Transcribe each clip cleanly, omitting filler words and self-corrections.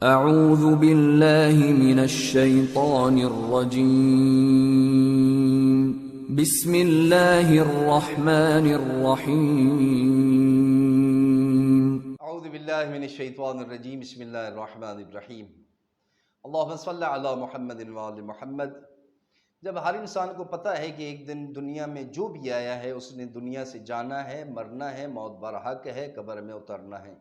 اعوذ باللہ من الشیطان الرجیم بسم اللہ الرحمن الرحیم اعوذ باللہ من الشیطان الرجیم بسم اللہ الرحمن الرحیم اللہم صلی علی محمد وآل محمد۔ جب ہر انسان کو پتہ ہے کہ ایک دن دنیا میں جو بھی آیا ہے اس نے دنیا سے جانا ہے، مرنا ہے، موت برحق ہے، قبر میں اترنا ہے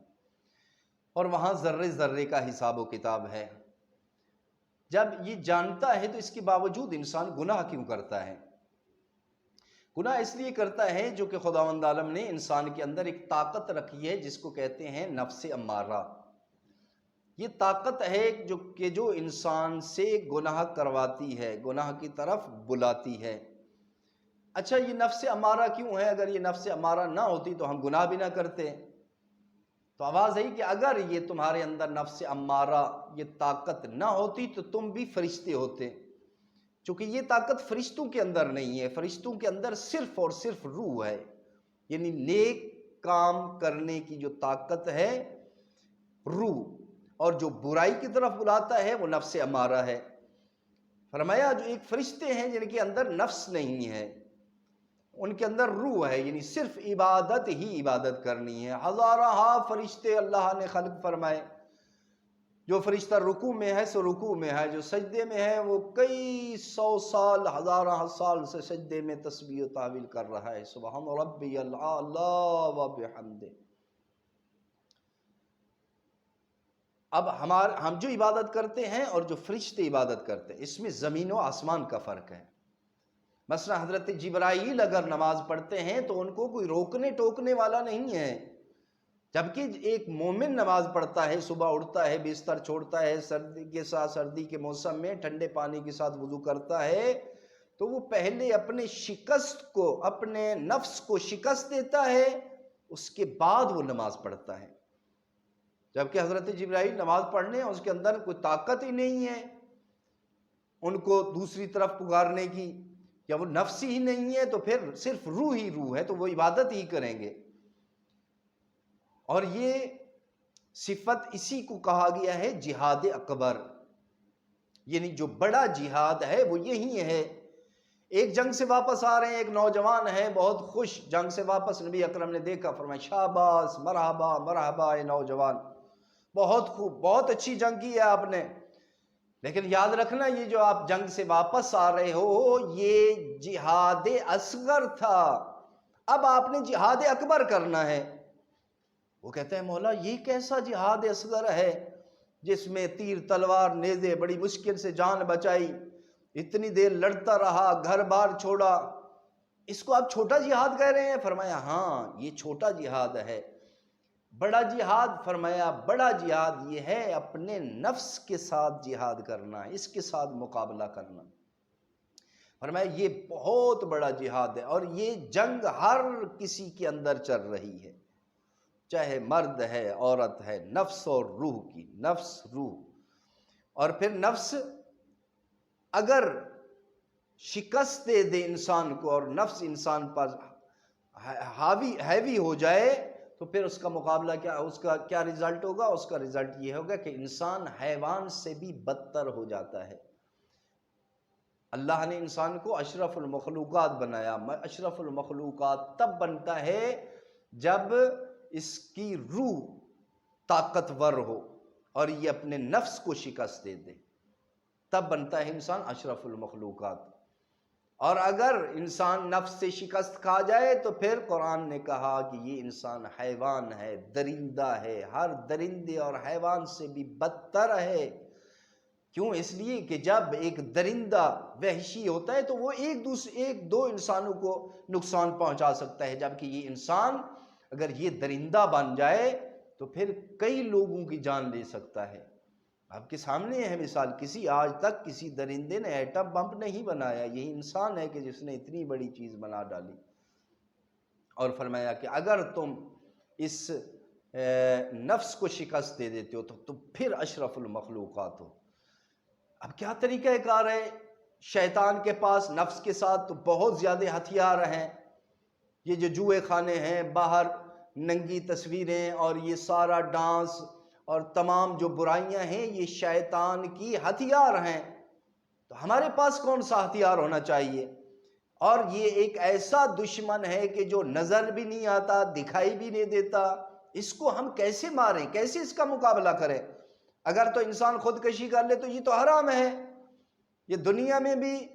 اور وہاں ذرے ذرے کا حساب و کتاب ہے۔ جب یہ جانتا ہے تو اس کے باوجود انسان گناہ کیوں کرتا ہے؟ گناہ اس لیے کرتا ہے جو کہ خداوند عالم نے انسان کے اندر ایک طاقت رکھی ہے جس کو کہتے ہیں نفس امارہ۔ یہ طاقت ہے جو انسان سے گناہ کرواتی ہے، گناہ کی طرف بلاتی ہے۔ اچھا، یہ نفس امارہ کیوں ہے؟ اگر یہ نفس امارہ نہ ہوتی تو ہم گناہ بھی نہ کرتے۔ تو آواز ہے کہ اگر یہ تمہارے اندر نفس امارہ یہ طاقت نہ ہوتی تو تم بھی فرشتے ہوتے، چونکہ یہ طاقت فرشتوں کے اندر نہیں ہے۔ فرشتوں کے اندر صرف اور صرف روح ہے، یعنی نیک کام کرنے کی جو طاقت ہے روح، اور جو برائی کی طرف بلاتا ہے وہ نفس امارہ ہے۔ فرمایا جو ایک فرشتے ہیں جن کے اندر نفس نہیں ہے، ان کے اندر روح ہے، یعنی صرف عبادت ہی عبادت کرنی ہے۔ ہزارہ فرشتے اللہ نے خلق فرمائے، جو فرشتہ رکوع میں ہے سو رکوع میں ہے، جو سجدے میں ہے وہ کئی سو سال ہزارہ سال سے سجدے میں تسبیح و تحویل کر رہا ہے۔ سبحان ربی الاعلی و بحمدہ۔ اب ہم جو عبادت کرتے ہیں اور جو فرشتے عبادت کرتے ہیں اس میں زمین و آسمان کا فرق ہے۔ مثلا حضرت جبرائیل اگر نماز پڑھتے ہیں تو ان کو کوئی روکنے ٹوکنے والا نہیں ہے، جبکہ ایک مومن نماز پڑھتا ہے، صبح اٹھتا ہے، بستر چھوڑتا ہے، سردی کے موسم میں ٹھنڈے پانی کے ساتھ وضو کرتا ہے، تو وہ پہلے اپنے نفس کو شکست دیتا ہے، اس کے بعد وہ نماز پڑھتا ہے۔ جبکہ حضرت جبرائیل نماز پڑھنے اس کے اندر کوئی طاقت ہی نہیں ہے ان کو دوسری طرف پکارنے کی، یا وہ نفس ہی نہیں ہے تو پھر صرف روح ہی روح ہے، تو وہ عبادت ہی کریں گے۔ اور یہ صفت اسی کو کہا گیا ہے جہاد اکبر، یعنی جو بڑا جہاد ہے وہ یہی ہے۔ ایک جنگ سے واپس آ رہے ہیں، ایک نوجوان ہے بہت خوش، جنگ سے واپس نبی اکرم نے دیکھا، فرمایا شاباش، مرحبا مرحبا اے نوجوان، بہت خوب، بہت اچھی جنگ کی ہے آپ نے، لیکن یاد رکھنا یہ جو آپ جنگ سے واپس آ رہے ہو یہ جہاد اصغر تھا، اب آپ نے جہاد اکبر کرنا ہے۔ وہ کہتے ہیں مولا یہ کیسا جہاد اصغر ہے جس میں تیر تلوار نیزے، بڑی مشکل سے جان بچائی، اتنی دیر لڑتا رہا، گھر بار چھوڑا، اس کو آپ چھوٹا جہاد کہہ رہے ہیں؟ فرمایا ہاں یہ چھوٹا جہاد ہے۔ بڑا جہاد، فرمایا بڑا جہاد یہ ہے اپنے نفس کے ساتھ جہاد کرنا، اس کے ساتھ مقابلہ کرنا۔ فرمایا یہ بہت بڑا جہاد ہے، اور یہ جنگ ہر کسی کے اندر چل رہی ہے، چاہے مرد ہے عورت ہے، نفس اور روح کی، نفس روح۔ اور پھر نفس اگر شکست دے دے انسان کو اور نفس انسان پر ہیوی ہو جائے تو پھر اس کا مقابلہ اس کا کیا رزلٹ ہوگا؟ اس کا رزلٹ یہ ہوگا کہ انسان حیوان سے بھی بدتر ہو جاتا ہے۔ اللہ نے انسان کو اشرف المخلوقات بنایا۔ اشرف المخلوقات تب بنتا ہے جب اس کی روح طاقتور ہو اور یہ اپنے نفس کو شکست دے دے، تب بنتا ہے انسان اشرف المخلوقات۔ اور اگر انسان نفس سے شکست کھا جائے تو پھر قرآن نے کہا کہ یہ انسان حیوان ہے، درندہ ہے، ہر درندے اور حیوان سے بھی بدتر ہے۔ کیوں؟ اس لیے کہ جب ایک درندہ وحشی ہوتا ہے تو وہ ایک دو انسانوں کو نقصان پہنچا سکتا ہے، جبکہ یہ انسان اگر یہ درندہ بن جائے تو پھر کئی لوگوں کی جان لے سکتا ہے۔ آپ کے سامنے ہے مثال، آج تک کسی درندے نے ایٹم بم نہیں بنایا، یہی انسان ہے کہ جس نے اتنی بڑی چیز بنا ڈالی۔ اور فرمایا کہ اگر تم اس نفس کو شکست دے دیتے ہو تو تم پھر اشرف المخلوقات ہو۔ اب کیا طریقہ کار ہے شیطان کے پاس؟ نفس کے ساتھ تو بہت زیادہ ہتھیار ہیں، یہ جو جوئے خانے ہیں، باہر ننگی تصویریں اور یہ سارا ڈانس اور تمام جو برائیاں ہیں یہ شیطان کی ہتھیار ہیں، تو ہمارے پاس کون سا ہتھیار ہونا چاہیے؟ اور یہ ایک ایسا دشمن ہے کہ جو نظر بھی نہیں آتا، دکھائی بھی نہیں دیتا، اس کو ہم کیسے ماریں، کیسے اس کا مقابلہ کریں؟ اگر تو انسان خودکشی کر لے تو یہ تو حرام ہے، یہ دنیا میں بھی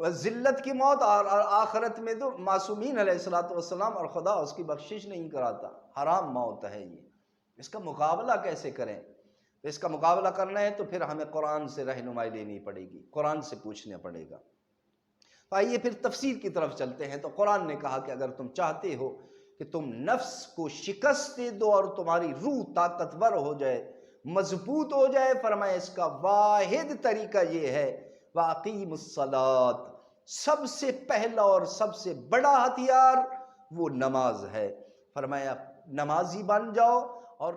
ذلت کی موت اور آخرت میں تو معصومین علیہ السلام اور خدا اس کی بخشش نہیں کراتا، حرام موت ہے یہ۔ اس کا مقابلہ کیسے کریں؟ تو اس کا مقابلہ کرنا ہے تو پھر ہمیں قرآن سے رہنمائی لینی پڑے گی، قرآن سے پوچھنا پڑے گا۔ تو آئیے پھر تفسیر کی طرف چلتے ہیں۔ تو قرآن نے کہا کہ اگر تم چاہتے ہو کہ تم نفس کو شکست دے دو اور تمہاری روح طاقتور ہو جائے، مضبوط ہو جائے، فرمایا اس کا واحد طریقہ یہ ہے وَأَقِيمُ الصَّلَاةَ، سب سے پہلا اور سب سے بڑا ہتھیار وہ نماز ہے۔ فرمایا نمازی بن جاؤ اور